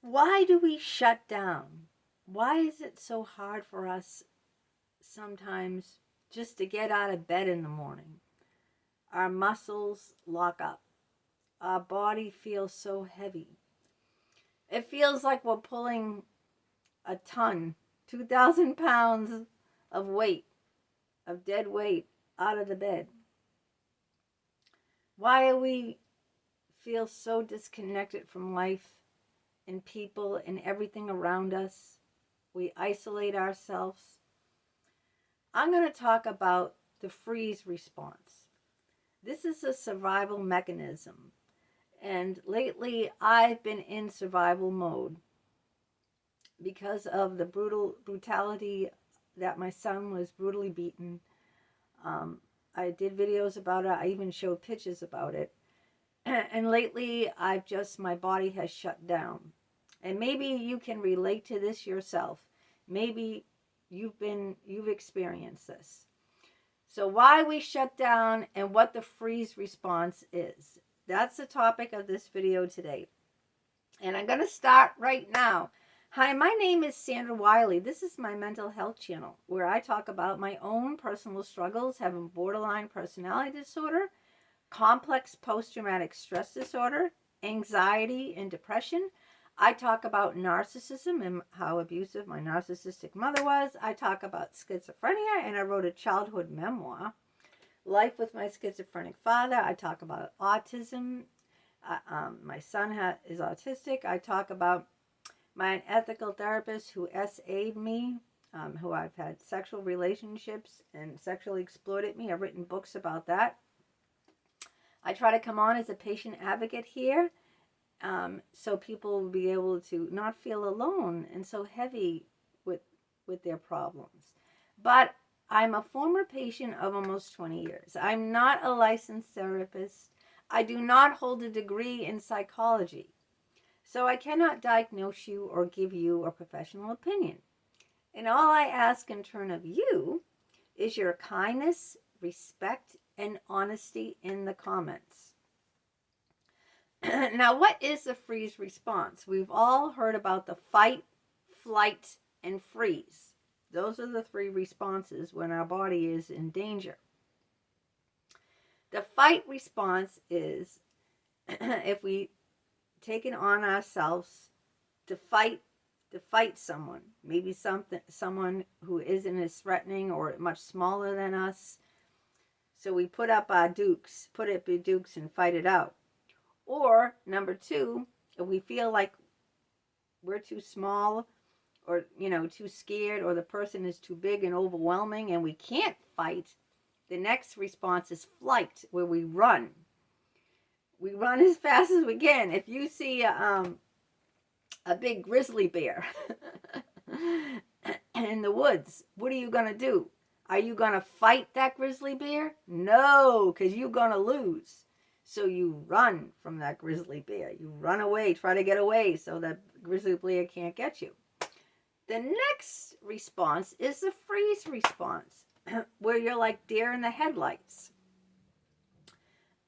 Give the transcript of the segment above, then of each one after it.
Why do we shut down? Why is it so hard for us sometimes just to get out of bed in the morning? Our muscles lock up. Our body feels so heavy. It feels like we're pulling a ton, 2,000 pounds of weight, of dead weight, out of the bed. Why do we feel so disconnected from life and people and everything around us? We isolate ourselves. I'm going to talk about the freeze response. This is a survival mechanism. And lately, I've been in survival mode because of the brutality that my son was brutally beaten. I did videos about it. I even showed pictures about it. And lately, my body has shut down. And maybe you can relate to this yourself. Maybe you've experienced this. So why we shut down and what the freeze response is. That's the topic of this video today. And I'm going to start right now. Hi, my name is Sandra Wyllie. This is my mental health channel where I talk about my own personal struggles having borderline personality disorder, complex post-traumatic stress disorder, anxiety, and depression. I talk about narcissism and how abusive my narcissistic mother was. I talk about schizophrenia, and I wrote a childhood memoir, Life with My Schizophrenic Father. I talk about autism. My son is autistic. I talk about my unethical therapist who SA'd me, who I've had sexual relationships and sexually exploited me. I've written books about that. I try to come on as a patient advocate here, so people will be able to not feel alone and so heavy with their problems. But I'm a former patient of almost 20 years. I'm not a licensed therapist. I do not hold a degree in psychology. So I cannot diagnose you or give you a professional opinion. And all I ask in turn of you is your kindness, respect, and honesty in the comments. Now, what is the freeze response? We've all heard about the fight, flight, and freeze. Those are the three responses when our body is in danger. The fight response is if we take it on ourselves to fight someone, maybe someone who isn't as threatening or much smaller than us. So we put up our dukes and fight it out. Or number two, if we feel like we're too small or too scared, or the person is too big and overwhelming and we can't fight, the next response is flight, where we run. We run as fast as we can. If you see a big grizzly bear in the woods, what are you going to do? Are you going to fight that grizzly bear? No, because you're going to lose. So you run from that grizzly bear. You run away, try to get away so that grizzly bear can't get you. The next response is the freeze response, where you're like deer in the headlights.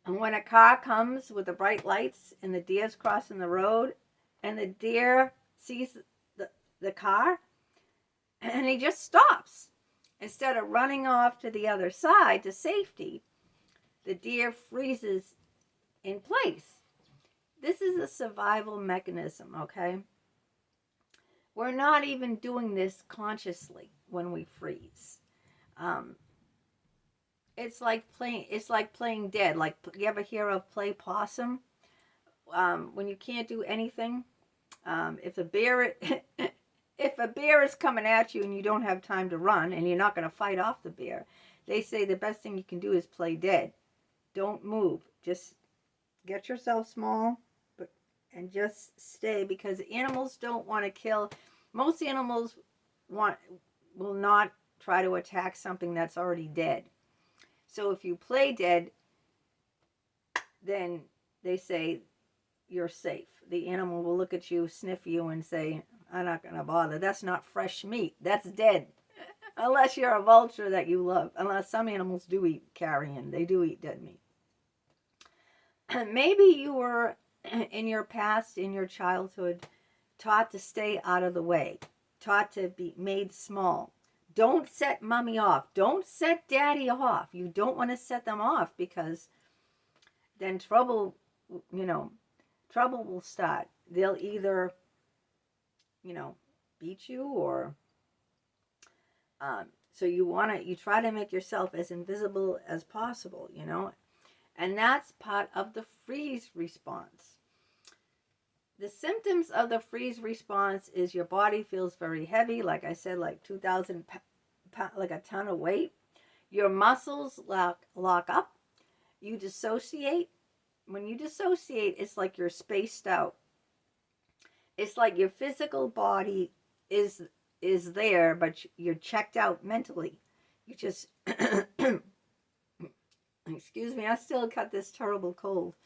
And when a car comes with the bright lights and the deer's crossing the road and the deer sees the car and he just stops. Instead of running off to the other side to safety, the deer freezes in place. This is a survival mechanism, okay? We're not even doing this consciously when we freeze. It's like playing dead. Like, you ever hear of play possum? When you can't do anything, if a bear is coming at you and you don't have time to run and you're not going to fight off the bear, they say the best thing you can do is play dead. Don't move. Just get yourself small, and just stay, because animals don't want to kill. Most animals will not try to attack something that's already dead. So if you play dead, then they say you're safe. The animal will look at you, sniff you, and say, I'm not going to bother. That's not fresh meat. That's dead. Unless you're a vulture that you love. Unless some animals do eat carrion. They do eat dead meat. Maybe you were, in your past, in your childhood, taught to stay out of the way, taught to be made small. Don't set mommy off. Don't set daddy off. You don't want to set them off, because then trouble, trouble will start. They'll either, beat you, or so you try to make yourself as invisible as possible, and that's part of the freeze response. The symptoms of the freeze response is your body feels very heavy, like I said, like 2,000 like a ton of weight. Your muscles lock up. You dissociate. When you dissociate, it's like you're spaced out. It's like your physical body is there, but you're checked out mentally. You just excuse me, I still got this terrible cold.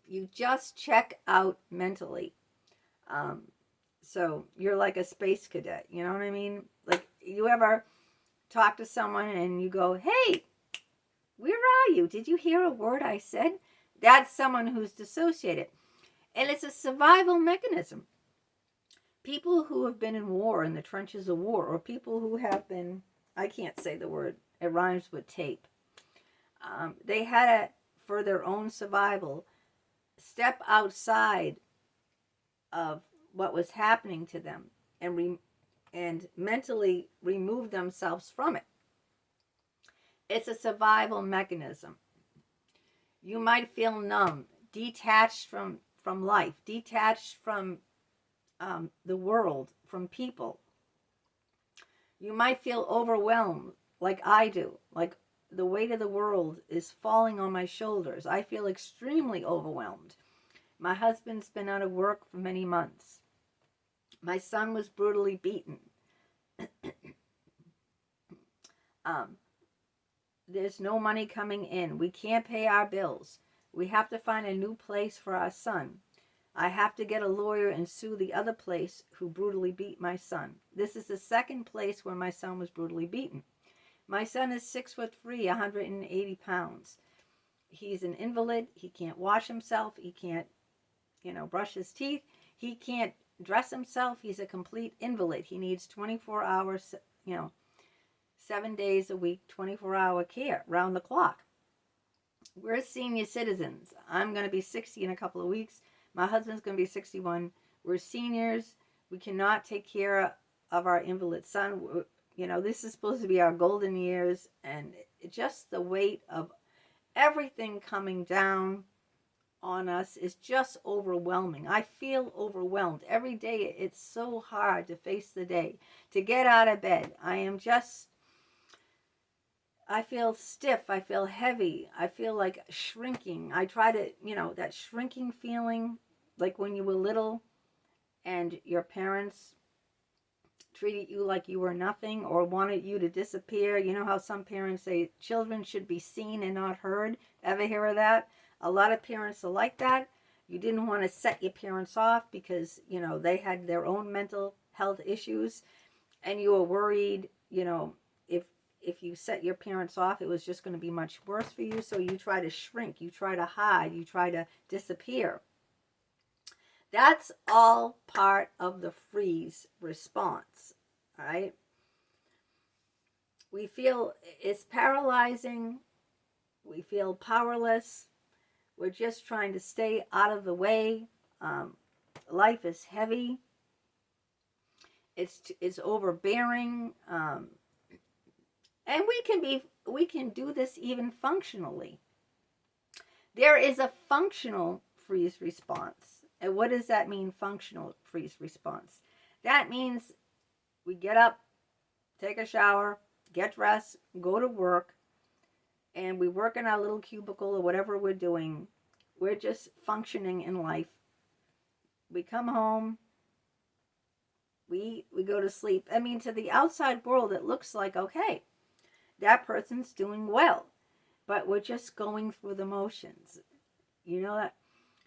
You just check out mentally. So you're like a space cadet, you know what I mean? Like, you ever talk to someone and you go, hey, where are you? Did you hear a word I said? That's someone who's dissociated. And it's a survival mechanism. People who have been in war, in the trenches of war, or people who have been, I can't say the word, it rhymes with tape. They had to, for their own survival, step outside of what was happening to them and mentally remove themselves from it. It's a survival mechanism. You might feel numb, detached from life, detached from the world, from people. You might feel overwhelmed, like I do, like the weight of the world is falling on my shoulders. I feel extremely overwhelmed. My husband's been out of work for many months. My son was brutally beaten. There's no money coming in. We can't pay our bills. We have to find a new place for our son. I have to get a lawyer and sue the other place who brutally beat my son. This is the second place where my son was brutally beaten. My son is 6'3", 180 pounds. He's an invalid. He can't wash himself. He can't, brush his teeth. He can't dress himself. He's a complete invalid. He needs 24 hours, 7 days a week, 24-hour care, round the clock. We're senior citizens. I'm going to be 60 in a couple of weeks. My husband's going to be 61. We're seniors. We cannot take care of our invalid son. This is supposed to be our golden years, and just the weight of everything coming down on us is just overwhelming. I feel overwhelmed. Every day it's so hard to face the day, to get out of bed. I feel stiff. I feel heavy. I feel like shrinking. I try to, that shrinking feeling, like when you were little and your parents treated you like you were nothing or wanted you to disappear. You know how some parents say children should be seen and not heard? Ever hear of that? A lot of parents are like that. You didn't want to set your parents off because, they had their own mental health issues, and you were worried, if you set your parents off, it was just going to be much worse for you. So you try to shrink, you try to hide, you try to disappear. That's all part of the freeze response, all right? We feel it's paralyzing. We feel powerless. We're just trying to stay out of the way. Life is heavy. It's overbearing. And we can do this even functionally. There is a functional freeze response. And what does that mean, functional freeze response? That means we get up, take a shower, get dressed, go to work, and we work in our little cubicle or whatever we're doing. We're just functioning in life. We come home, we go to sleep. I mean, to the outside world, it looks like, okay, that person's doing well, but we're just going through the motions. You know that?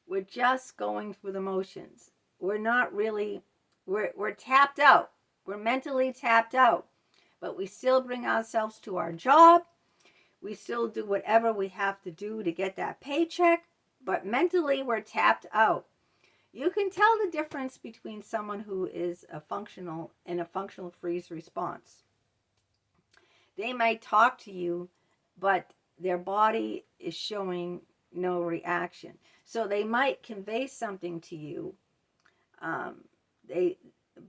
We're just going through the motions. We're not really, we're tapped out. We're mentally tapped out, but we still bring ourselves to our job. We still do whatever we have to do to get that paycheck, but mentally we're tapped out. You can tell the difference between someone who is a functional and a functional freeze response. They might talk to you, but their body is showing no reaction. So they might convey something to you, um, they,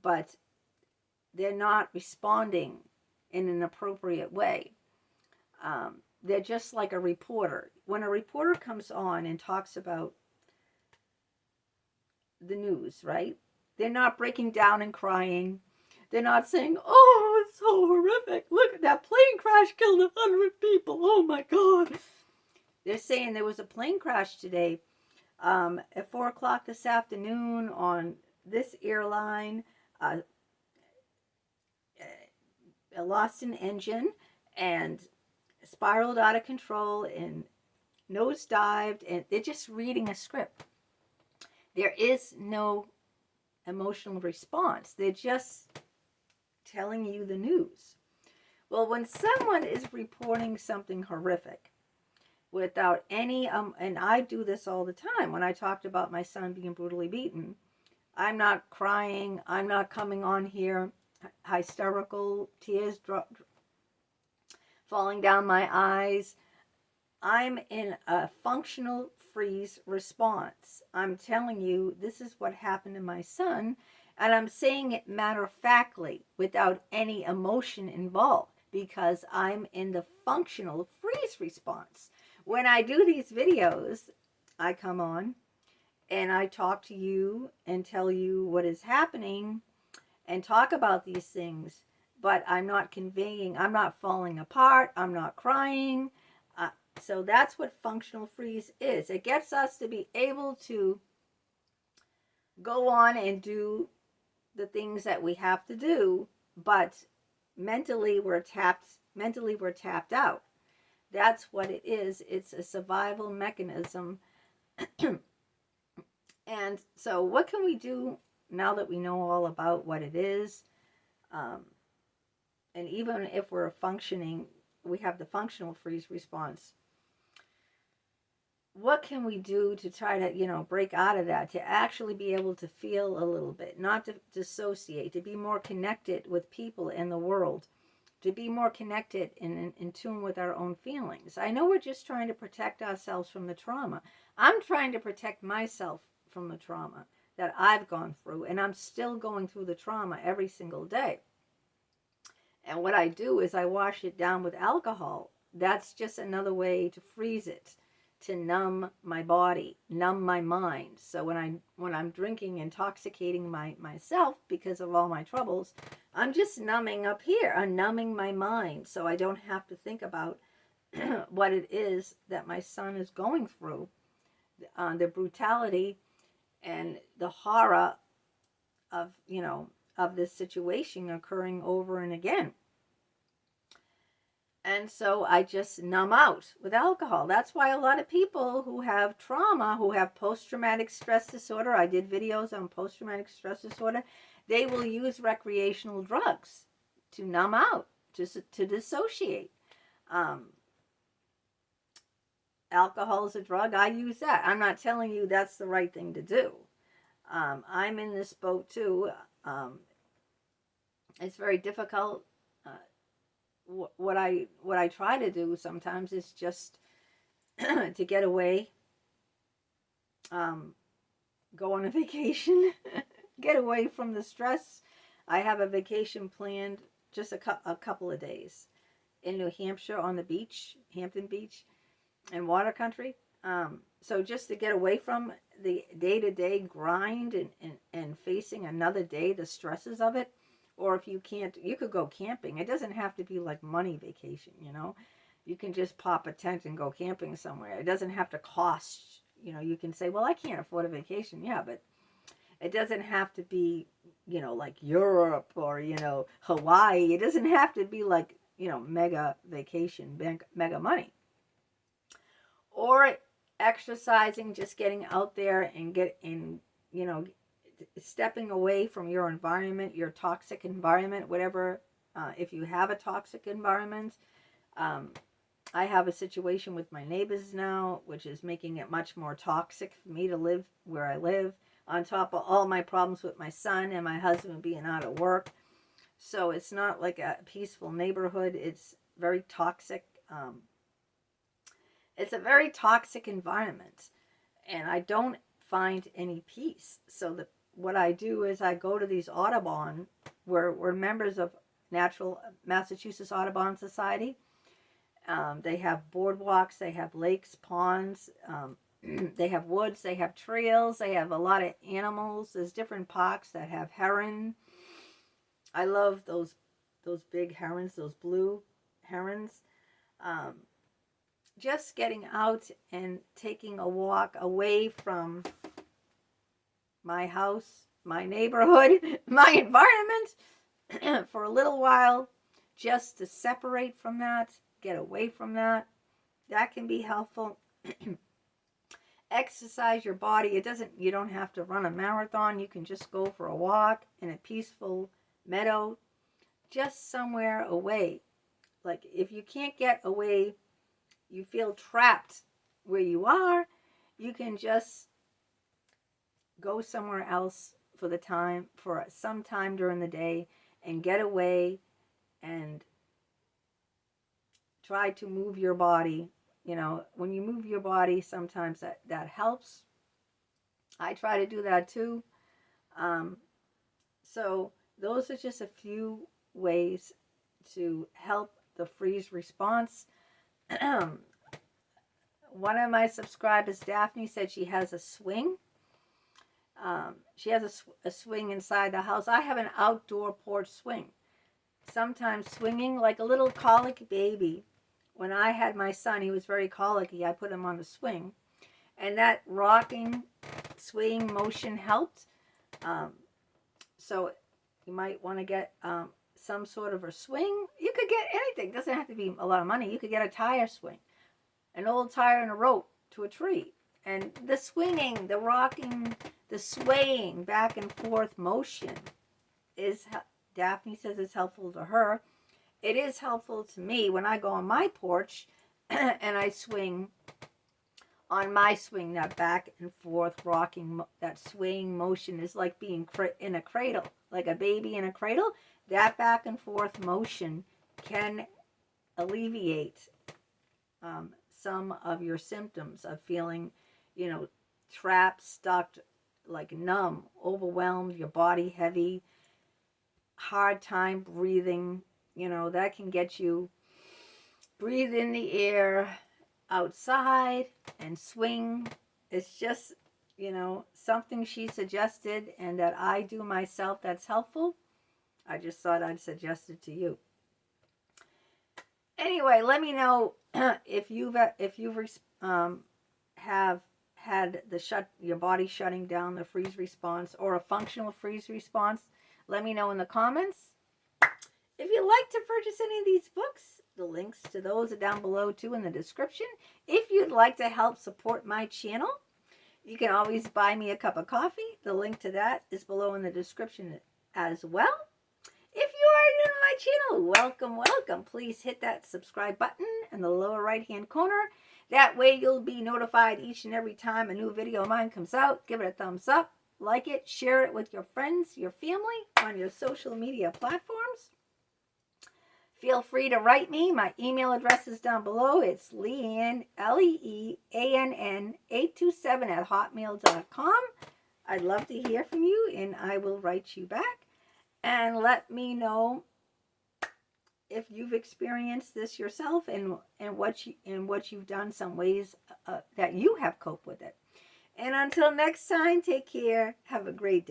but they're not responding in an appropriate way. They're just like a reporter. When a reporter comes on and talks about the news, right? They're not breaking down and crying. They're not saying, "Oh, it's so horrific. Look at that plane crash killed 100 people. Oh my God." They're saying there was a plane crash today at 4 o'clock this afternoon on this airline. Uh, lost an engine and spiraled out of control and nosedived. And they're just reading a script. There is no emotional response. They're just telling you the news. Well, when someone is reporting something horrific without any, and I do this all the time when I talked about my son being brutally beaten, I'm not crying. I'm not coming on here hysterical, tears falling down my eyes. I'm in a functional freeze response. I'm telling you, this is what happened to my son, and I'm saying it matter-of-factly without any emotion involved because I'm in the functional freeze response. When I do these videos, I come on and I talk to you and tell you what is happening and talk about these things, but I'm not conveying, I'm not falling apart, I'm not crying. So that's what functional freeze is. It gets us to be able to go on and do the things that we have to do, but mentally we're tapped out. That's what it is. It's a survival mechanism. And so what can we do now that we know all about what it is? And even if we're functioning, we have the functional freeze response. What can we do to try to, break out of that, to actually be able to feel a little bit, not to dissociate, to be more connected with people in the world, to be more connected and in tune with our own feelings? I know we're just trying to protect ourselves from the trauma. I'm trying to protect myself from the trauma that I've gone through, and I'm still going through the trauma every single day. And what I do is I wash it down with alcohol. That's just another way to freeze it, to numb my body, numb my mind. So when I'm drinking, intoxicating myself because of all my troubles, I'm just numbing up here. I'm numbing my mind so I don't have to think about what it is that my son is going through, the brutality and the horror of, of this situation occurring over and again. And so I just numb out with alcohol. That's why a lot of people who have trauma, who have post-traumatic stress disorder, I did videos on post-traumatic stress disorder, they will use recreational drugs to numb out, to dissociate. Alcohol is a drug. I use that. I'm not telling you that's the right thing to do. I'm in this boat too. It's very difficult. What I try to do sometimes is just to get away, go on a vacation, get away from the stress. I have a vacation planned, just a couple of days in New Hampshire on the beach, Hampton Beach, and water country. So just to get away from the day-to-day grind and facing another day, the stresses of it. Or if you can't, you could go camping. It doesn't have to be like money vacation, You can just pop a tent and go camping somewhere. It doesn't have to cost, you can say, well, I can't afford a vacation. Yeah, but it doesn't have to be, like Europe or, Hawaii. It doesn't have to be like, mega vacation, mega money. Or exercising, just getting out there and stepping away from your environment, your toxic environment, whatever. If you have a toxic environment, I have a situation with my neighbors now, which is making it much more toxic for me to live where I live. on top of all my problems with my son and my husband being out of work. So it's not like a peaceful neighborhood. It's very toxic. It's a very toxic environment, and I don't find any peace. So what I do is I go to these Audubon, we're members of Massachusetts Audubon Society. They have boardwalks, they have lakes, ponds, they have woods, they have trails, they have a lot of animals. There's different parks that have heron. I love those big herons, those blue herons. Just getting out and taking a walk away from my house, my neighborhood, my environment for a little while, just to separate from that, get away from that. That can be helpful. Exercise your body. You don't have to run a marathon. You can just go for a walk in a peaceful meadow, just somewhere away. Like if you can't get away, you feel trapped where you are, you can just go somewhere else for some time during the day and get away and try to move your body. You know, when you move your body, sometimes that helps. I try to do that too. So those are just a few ways to help the freeze response. One of my subscribers, Daphne, said she has a swing. She has a swing inside the house. I have an outdoor porch swing. Sometimes swinging like a little colicky baby. When I had my son, he was very colicky. I put him on a swing. And that rocking, swaying motion helped. So you might want to get some sort of a swing. You could get anything. It doesn't have to be a lot of money. You could get a tire swing. An old tire and a rope to a tree. And the swinging, the rocking, the swaying back and forth motion is, Daphne says it's helpful to her. It is helpful to me when I go on my porch and I swing on my swing. That back and forth rocking, that swaying motion is like being in a cradle, like a baby in a cradle. That back and forth motion can alleviate some of your symptoms of feeling, trapped, stuck, like numb, overwhelmed, your body heavy, hard time breathing. That can get you. Breathe in the air outside and swing. It's just, something she suggested and that I do myself that's helpful. I just thought I'd suggest it to you. Anyway, let me know if you've have had your body shutting down, the freeze response, or a functional freeze response. Let me know in the comments. If you'd like to purchase any of these books, the links to those are down below too in the description. If you'd like to help support my channel, you can always buy me a cup of coffee. The link to that is below in the description as well. If you are new to my channel, welcome, welcome. Please hit that subscribe button in the lower right hand corner. That way you'll be notified each and every time a new video of mine comes out. Give it a thumbs up, like it, share it with your friends, your family, on your social media platforms. Feel free to write me. My email address is down below. It's Leann, Leann 827@hotmail.com. I'd love to hear from you, and I will write you back. And let me know if you've experienced this yourself and what you've done, some ways that you have coped with it. And until next time, take care. Have a great day.